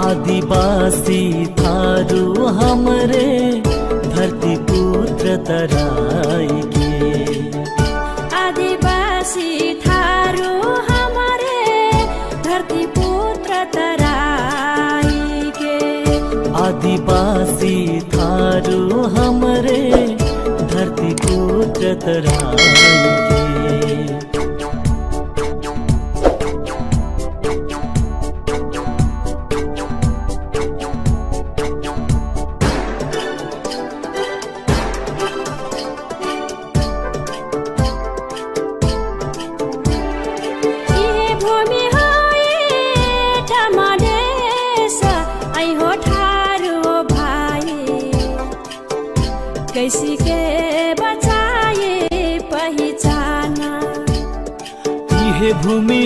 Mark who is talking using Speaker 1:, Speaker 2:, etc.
Speaker 1: आदिवासी थारू हमरे धरती पुत्र तराई के।
Speaker 2: आदिवासी थारू हमारे धरती पुत्र तराई के।
Speaker 1: आदिवासी थारू हमरे धरती पुत्र तराई के।
Speaker 2: कैसी के बचाए पहचाना
Speaker 1: यह भूमि